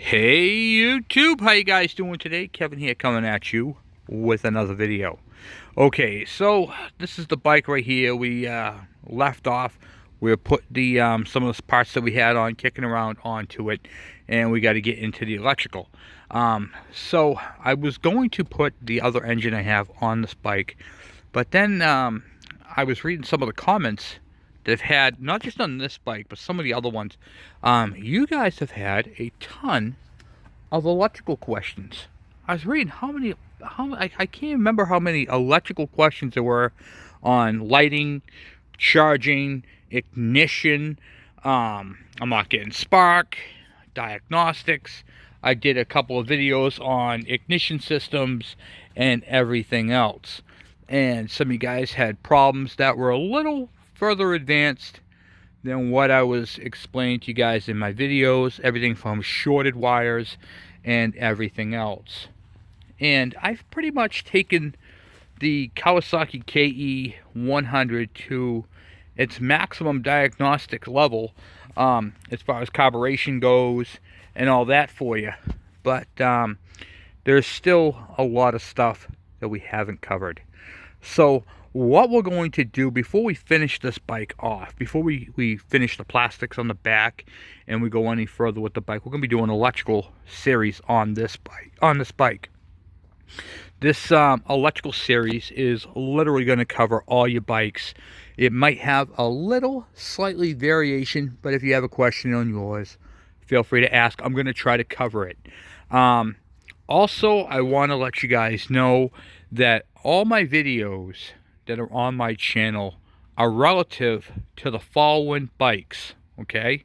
Hey YouTube, how you guys doing today? Kevin here coming at you with another video. Okay, so this is the bike right here. We left off. We put the some of the parts that we had on kicking around onto it, and we got to get into the electrical. So I was going to put the other engine I have on this bike, but then I was reading some of the comments that have had, not just on this bike, but some of the other ones. You guys have had a ton of electrical questions. I was reading I can't remember how many electrical questions there were on lighting, charging, ignition. I'm not getting spark, diagnostics. I did a couple of videos on ignition systems and everything else. And some of you guys had problems that were a little further advanced than what I was explaining to you guys in my videos. Everything from shorted wires and everything else. And I've pretty much taken the Kawasaki KE100 to its maximum diagnostic level as far as carburation goes and all that for you. But there's still a lot of stuff that we haven't covered. So what we're going to do before we finish this bike off, before we finish the plastics on the back and we go any further with the bike, we're going to be doing an electrical series on this bike. This electrical series is literally going to cover all your bikes. It might have a little slightly variation, but if you have a question on yours, feel free to ask. I'm going to try to cover it. Also, I want to let you guys know that all my videos that are on my channel are relative to the following bikes, okay?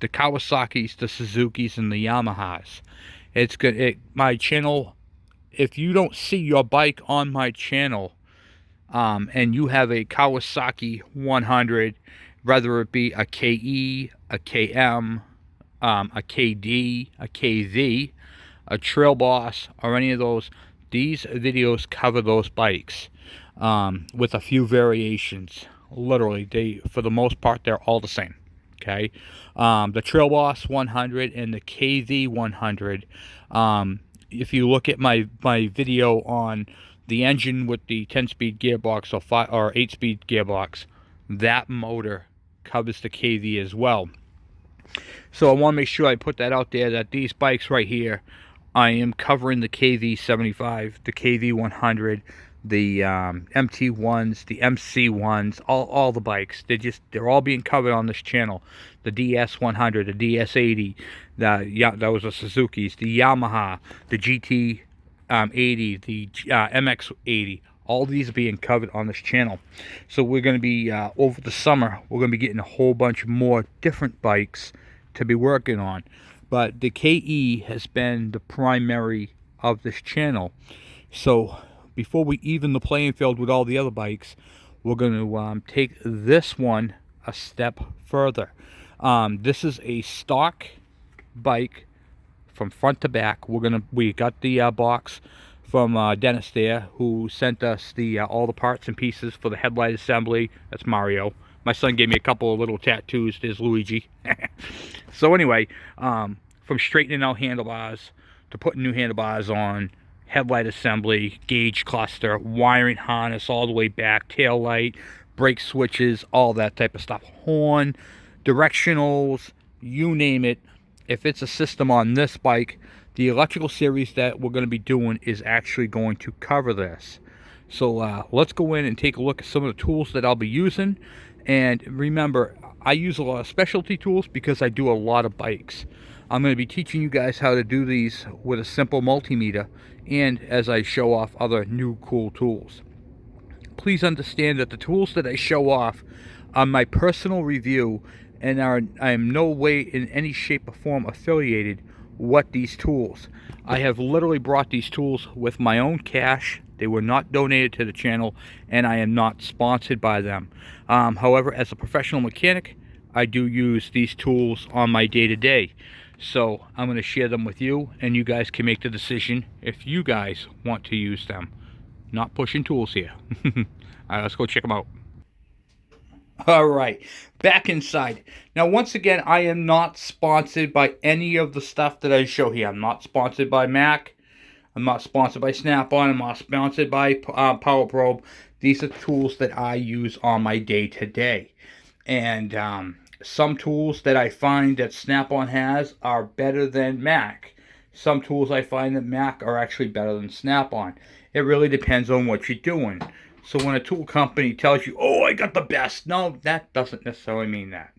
The Kawasaki's, the Suzuki's, and the Yamahas. It's good. My channel, if you don't see your bike on my channel, and you have a Kawasaki 100, whether it be a KE, a KM, a KD, a KV, a Trail Boss, or any of those, these videos cover those bikes with a few variations. Literally, for the most part, they're all the same. Okay, the Trail Boss 100 and the KV 100. If you look at my video on the engine with the 10-speed gearbox or 8-speed gearbox, that motor covers the KV as well. So I want to make sure I put that out there, that these bikes right here, I am covering the KV75, the KV100, the MT1s, the MC1s, all the bikes. They're all being covered on this channel. The DS100, the DS80, that was the Suzuki's, the Yamaha, the GT80, the MX80. All these are being covered on this channel. So we're going to be, over the summer, we're going to be getting a whole bunch more different bikes to be working on. But the KE has been the primary of this channel. So before we even the playing field with all the other bikes, we're going to take this one a step further. This is a stock bike from front to back. We got the box from Dennis there, who sent us all the parts and pieces for the headlight assembly. That's Mario. My son gave me a couple of little tattoos. There's Luigi. So anyway, from straightening out handlebars to putting new handlebars on, headlight assembly, gauge cluster, wiring harness all the way back, tail light, brake switches, all that type of stuff. Horn, directionals, you name it. If it's a system on this bike, the electrical series that we're going to be doing is actually going to cover this. So let's go in and take a look at some of the tools that I'll be using. And remember, I use a lot of specialty tools because I do a lot of bikes. I'm going to be teaching you guys how to do these with a simple multimeter and as I show off other new cool tools. Please understand that the tools that I show off are my personal review and I am no way in any shape or form affiliated with these tools. I have literally brought these tools with my own cash. They were not donated to the channel, and I am not sponsored by them. However, as a professional mechanic, I do use these tools on my day-to-day. So I'm going to share them with you, and you guys can make the decision if you guys want to use them. Not pushing tools here. All right, let's go check them out. All right, back inside. Now, once again, I am not sponsored by any of the stuff that I show here. I'm not sponsored by Mac. I'm not sponsored by Snap-on. I'm not sponsored by Power Probe. These are tools that I use on my day-to-day. And some tools that I find that Snap-on has are better than Mac. Some tools I find that Mac are actually better than Snap-on. It really depends on what you're doing. So when a tool company tells you, oh, I got the best, no, that doesn't necessarily mean that.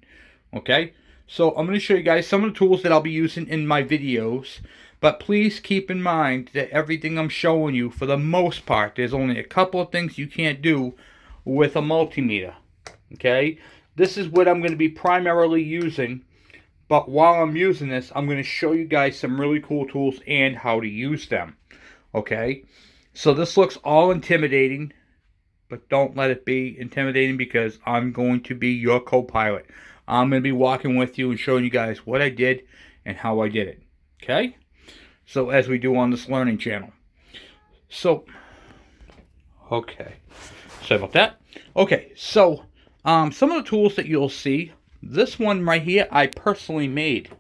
Okay? So I'm going to show you guys some of the tools that I'll be using in my videos. But please keep in mind that everything I'm showing you, for the most part, there's only a couple of things you can't do with a multimeter. Okay? This is what I'm going to be primarily using. But while I'm using this, I'm going to show you guys some really cool tools and how to use them. Okay? So this looks all intimidating. But don't let it be intimidating, because I'm going to be your co-pilot. I'm going to be walking with you and showing you guys what I did and how I did it. Okay? So as we do on this learning channel. So, okay. Sorry about that. Okay, so some of the tools that you'll see. This one right here, I personally made.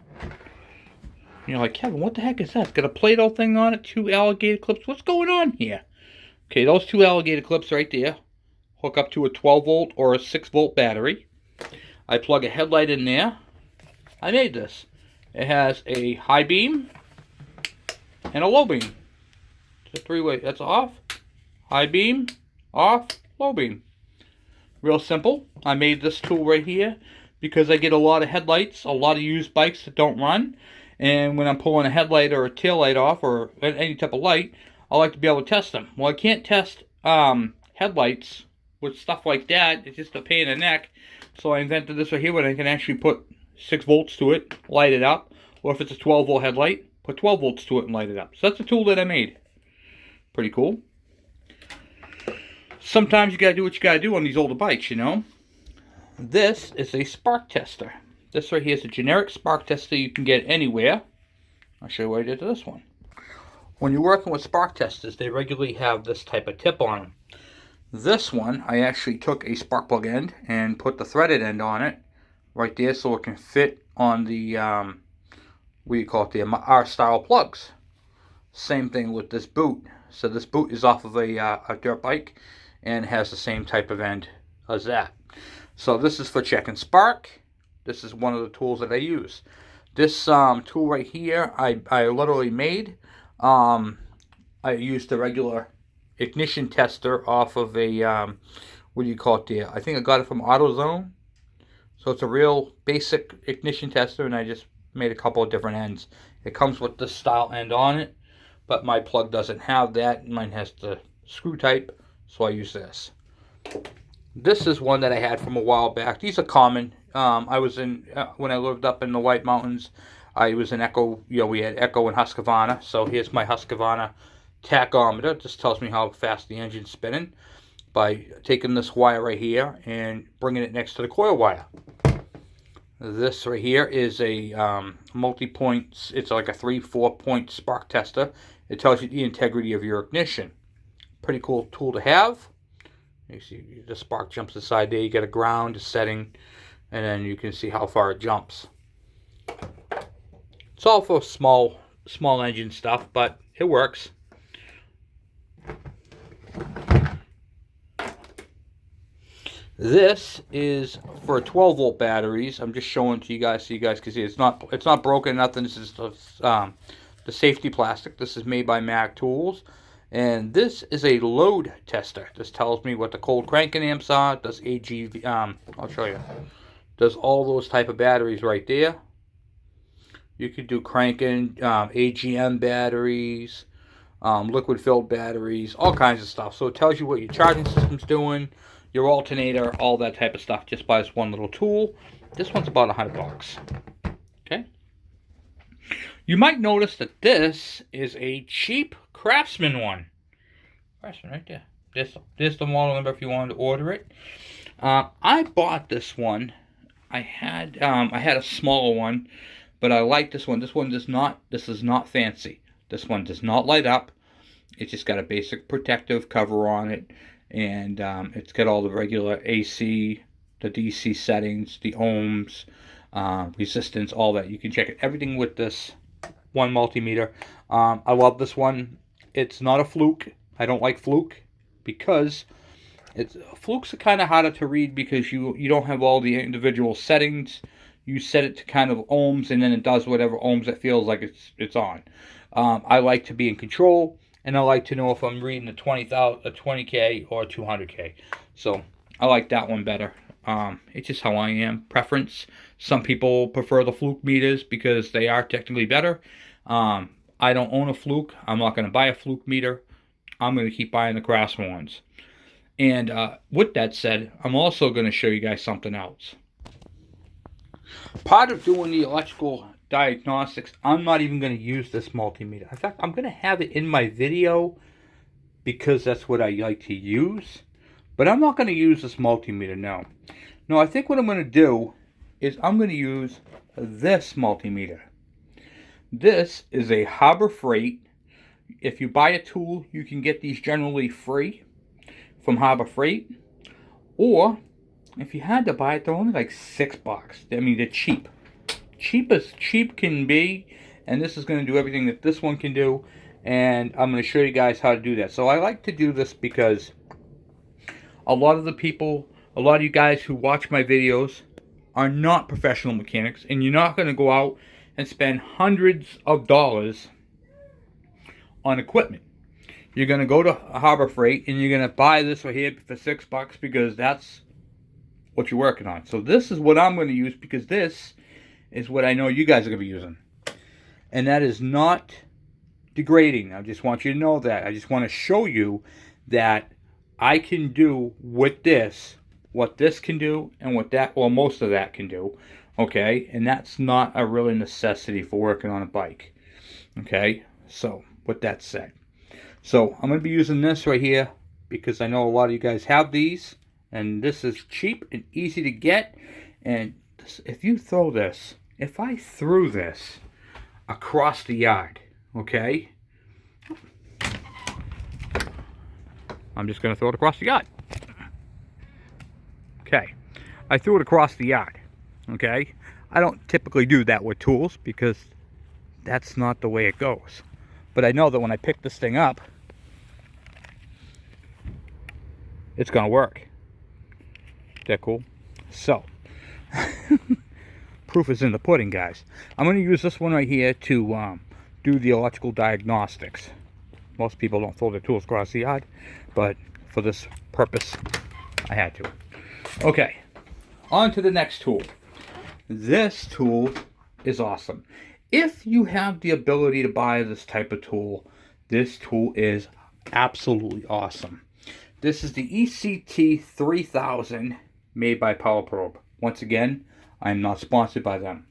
You're like, Kevin, what the heck is that? It's got a Play-Doh thing on it, 2 alligator clips. What's going on here? Okay, those 2 alligator clips right there hook up to a 12-volt or a 6-volt battery. I plug a headlight in there. I made this. It has a high beam and a low beam. It's a 3-way. That's off, high beam, off, low beam. Real simple. I made this tool right here because I get a lot of headlights, a lot of used bikes that don't run. And when I'm pulling a headlight or a tail light off or any type of light, I like to be able to test them. Well, I can't test headlights with stuff like that. It's just a pain in the neck. So I invented this right here, where I can actually put 6 volts to it, light it up. Or if it's a 12-volt headlight, put 12 volts to it and light it up. So that's a tool that I made. Pretty cool. Sometimes you got to do what you got to do on these older bikes, you know. This is a spark tester. This right here is a generic spark tester you can get anywhere. I'll show you what I did to this one. When you're working with spark testers, they regularly have this type of tip on them. This one, I actually took a spark plug end and put the threaded end on it right there, so it can fit on the, what do you call it, the R-style plugs. Same thing with this boot. So this boot is off of a dirt bike and has the same type of end as that. So this is for checking spark. This is one of the tools that I use. This tool right here, I literally made. I used the regular ignition tester off of a, what do you call it there? I think I got it from AutoZone. So it's a real basic ignition tester, and I just made a couple of different ends. It comes with this style end on it, but my plug doesn't have that. Mine has the screw type, so I use this. This is one that I had from a while back. These are common. I was in, when I lived up in the White Mountains, I was in Echo, we had Echo and Husqvarna. So here's my Husqvarna tachometer. It just tells me how fast the engine's spinning by taking this wire right here and bringing it next to the coil wire. This right here is a multi-point, it's like a 3-4 point spark tester. It tells you the integrity of your ignition. Pretty cool tool to have. You see the spark jumps inside there. You get a ground, a setting, and then you can see how far it jumps. It's all for small engine stuff, but it works. This is for 12-volt batteries. I'm just showing to you guys so you guys can see. It's not broken, nothing. This is the safety plastic. This is made by Mac Tools. And this is a load tester. This tells me what the cold cranking amps are. It does AGV, I'll show you. Does all those type of batteries right there. You could do cranking, AGM batteries, liquid filled batteries, all kinds of stuff. So it tells you what your charging system's doing, your alternator, all that type of stuff, just by this one little tool. This one's about $100. Okay. You might notice that this is a cheap Craftsman one. Craftsman right there. There's the model number if you wanted to order it. I bought this one. I had a smaller one, but I like this one. This one does not. This is not fancy. This one does not light up. It's just got a basic protective cover on it, and it's got all the regular AC the DC settings, the ohms, resistance, all that. You can check it, everything with this one multimeter. I love this one. It's not a fluke. I don't like fluke because flukes are kind of harder to read because you don't have all the individual settings. You set it to kind of ohms, and then it does whatever ohms it feels like it's on. I like to be in control, and I like to know if I'm reading a 20K or a 200K. So I like that one better. It's just how I am. Preference. Some people prefer the fluke meters because they are technically better. I don't own a fluke. I'm not going to buy a fluke meter. I'm going to keep buying the Craftsman ones. And with that said, I'm also going to show you guys something else. Part of doing the electrical diagnostics, I'm not even going to use this multimeter. In fact, I'm going to have it in my video because that's what I like to use. But I'm not going to use this multimeter now. No, I think what I'm going to do is I'm going to use this multimeter. This is a Harbor Freight. If you buy a tool, you can get these generally free from Harbor Freight. Or if you had to buy it, they're only like $6. I mean, they're cheap. Cheap as cheap can be. And this is going to do everything that this one can do. And I'm going to show you guys how to do that. So I like to do this because a lot of the people, a lot of you guys who watch my videos are not professional mechanics. And you're not going to go out and spend hundreds of dollars on equipment. You're going to go to Harbor Freight and you're going to buy this right here for $6 because that's what you're working on. So this is what I'm going to use because this is what I know you guys are going to be using. And that is not degrading. I just want you to know that. I just want to show you that I can do with this what this can do and what that, well, most of that can do. Okay? And that's not a really necessity for working on a bike. Okay? So, with that said. So, I'm going to be using this right here because I know a lot of you guys have these. And this is cheap and easy to get. And if you throw this, if I threw this across the yard, okay? I'm just going to throw it across the yard. Okay. I threw it across the yard. Okay? I don't typically do that with tools because that's not the way it goes. But I know that when I pick this thing up, it's going to work. Is that cool? So, proof is in the pudding, guys. I'm going to use this one right here to do the electrical diagnostics. Most people don't throw their tools across the yard, but for this purpose, I had to. Okay, on to the next tool. This tool is awesome. If you have the ability to buy this type of tool, this tool is absolutely awesome. This is the ECT 3000 made by Power Probe. Once again, I'm not sponsored by them.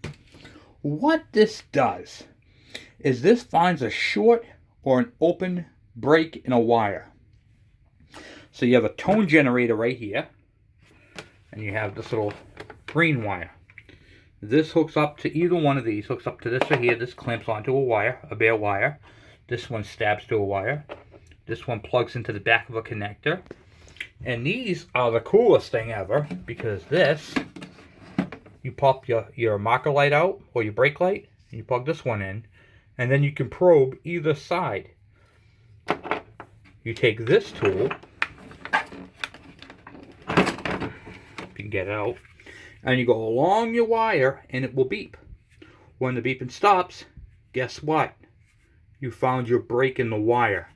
What this does is this finds a short or an open break in a wire. So you have a tone generator right here, and you have this little green wire. This hooks up to either one of these. Hooks up to this right here. This clamps onto a wire, a bare wire. This one stabs to a wire. This one plugs into the back of a connector. And these are the coolest thing ever because this, you pop your marker light out or your brake light, and you plug this one in, and then you can probe either side. You take this tool, if you can get it out, and you go along your wire and it will beep. When the beeping stops, guess what? You found your break in the wire.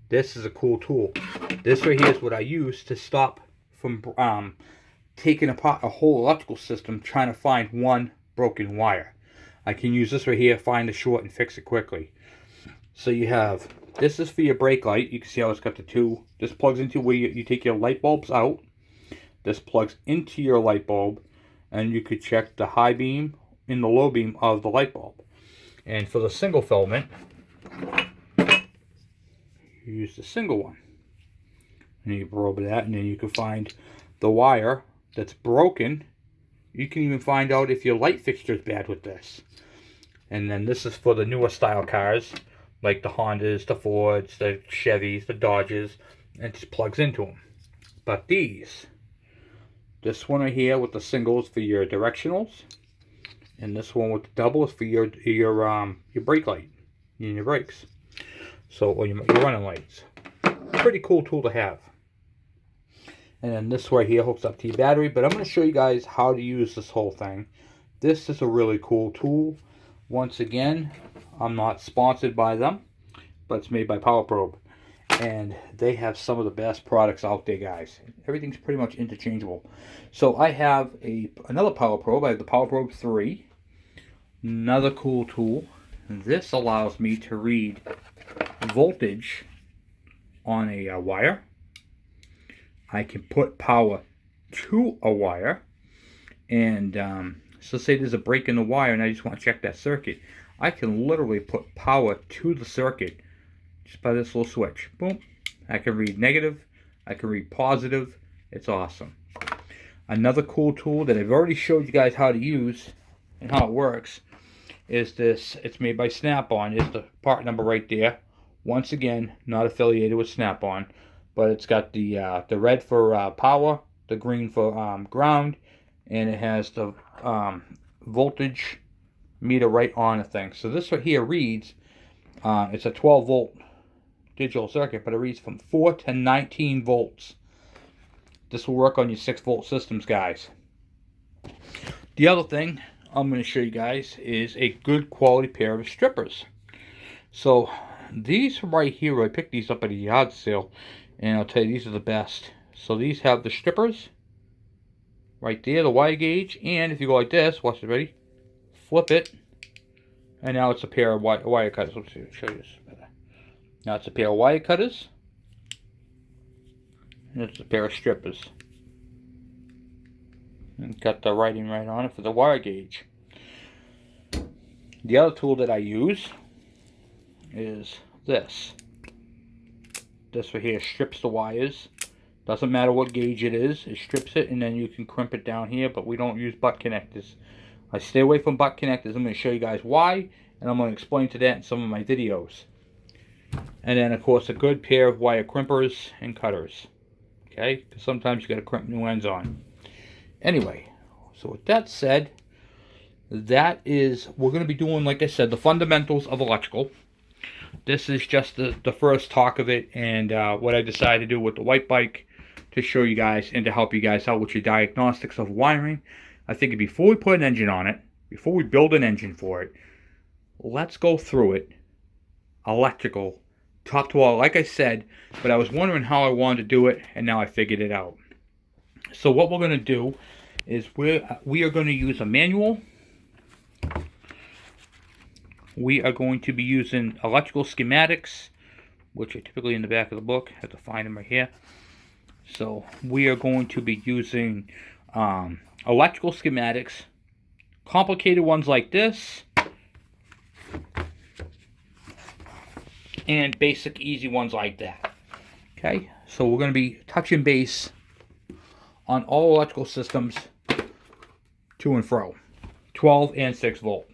This is a cool tool. This right here is what I use to stop from taking apart a whole electrical system trying to find one broken wire. I can use this right here, find the short and fix it quickly. So you have, this is for your brake light. You can see how it's got the two. This plugs into where you take your light bulbs out. This plugs into your light bulb, and you could check the high beam and the low beam of the light bulb. And for the single filament, you use the single one. And you probe that, and then you can find the wire that's broken. You can even find out if your light fixture is bad with this. And then this is for the newer style cars, like the Hondas, the Fords, the Chevys, the Dodges, and it just plugs into them. But these This one right here with the single is for your directionals, and this one with the double is for your brake light and your brakes. So, or your running lights. Pretty cool tool to have. And then this right here hooks up to your battery, but I'm going to show you guys how to use this whole thing. This is a really cool tool. Once again, I'm not sponsored by them, but it's made by Power Probe. And they have some of the best products out there, guys. Everything's pretty much interchangeable. So I have another Power Probe. I have the Power Probe 3. Another cool tool. This allows me to read voltage on a wire. I can put power to a wire. And so say there's a break in the wire and I just want to check that circuit. I can literally put power to the circuit just by this little switch. Boom. I can read negative. I can read positive. It's awesome. Another cool tool that I've already showed you guys how to use and how it works is this. It's made by Snap-on. It's the part number right there. Once again, not affiliated with Snap-on, but it's got the red for power, the green for ground, and it has the voltage meter right on the thing. So this right here reads, it's a 12 volt digital circuit, but it reads from 4 to 19 volts. This will work on your 6 volt systems, guys. The other thing I'm going to show you guys is a good quality pair of strippers. So these right here, I picked these up at a yard sale, and I'll tell you, these are the best. So these have the strippers right there, the wire gauge, and if you go like this, watch it, ready? Flip it, and now it's a pair of wire cutters. Let's see, show you this better. Now it's a pair of wire cutters, and it's a pair of strippers. And got the writing right on it for the wire gauge. The other tool that I use is this. This right here strips the wires. Doesn't matter what gauge it is, it strips it, and then you can crimp it down here, but we don't use butt connectors. I stay away from butt connectors. I'm going to show you guys why, and I'm going to explain to that in some of my videos. And then, of course, a good pair of wire crimpers and cutters. Okay? Because sometimes you got to crimp new ends on. Anyway, so with that said, that is, we're going to be doing, like I said, the fundamentals of electrical. This is just the first talk of it, and what I decided to do with the white bike to show you guys and to help you guys out with your diagnostics of wiring. I think before we put an engine on it, before we build an engine for it, let's go through it, electrical, top to all, like I said, but I was wondering how I wanted to do it, and now I figured it out. So what we're going to do is we are going to use a manual. We are going to be using electrical schematics, which are typically in the back of the book. I have to find them right here. So we are going to be using electrical schematics, complicated ones like this, and basic easy ones like that. Okay, so we're going to be touching base on all electrical systems to and fro, 12 and 6 volt.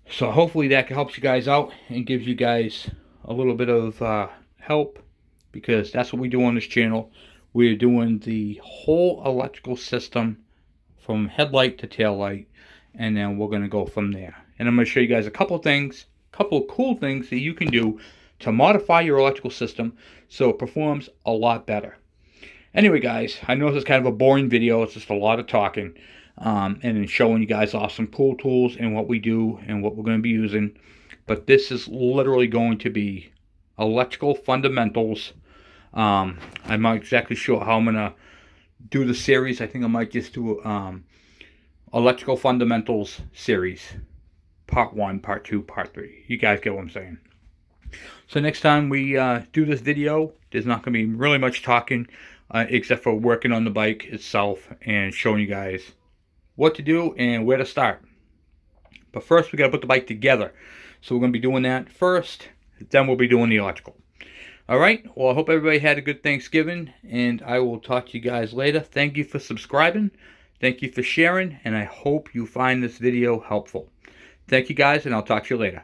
So hopefully that helps you guys out and gives you guys a little bit of help, because that's what we do on this channel. We're doing the whole electrical system from headlight to tail light, and then we're going to go from there. And I'm going to show you guys a couple things, a couple of cool things that you can do to modify your electrical system so it performs a lot better. Anyway, guys, I know this is kind of a boring video. It's just a lot of talking. And showing you guys off some cool tools and what we do and what we're going to be using. But this is literally going to be electrical fundamentals. I'm not exactly sure how I'm going to do the series. I think I might just do electrical fundamentals series. Part 1, Part 2, Part 3. You guys get what I'm saying. So next time we do this video, there's not going to be really much talking except for working on the bike itself and showing you guys what to do and where to start. But first we got to put the bike together. So we're going to be doing that first, then we'll be doing the electrical. Alright, well I hope everybody had a good Thanksgiving, and I will talk to you guys later. Thank you for subscribing, thank you for sharing, and I hope you find this video helpful. Thank you guys, and I'll talk to you later.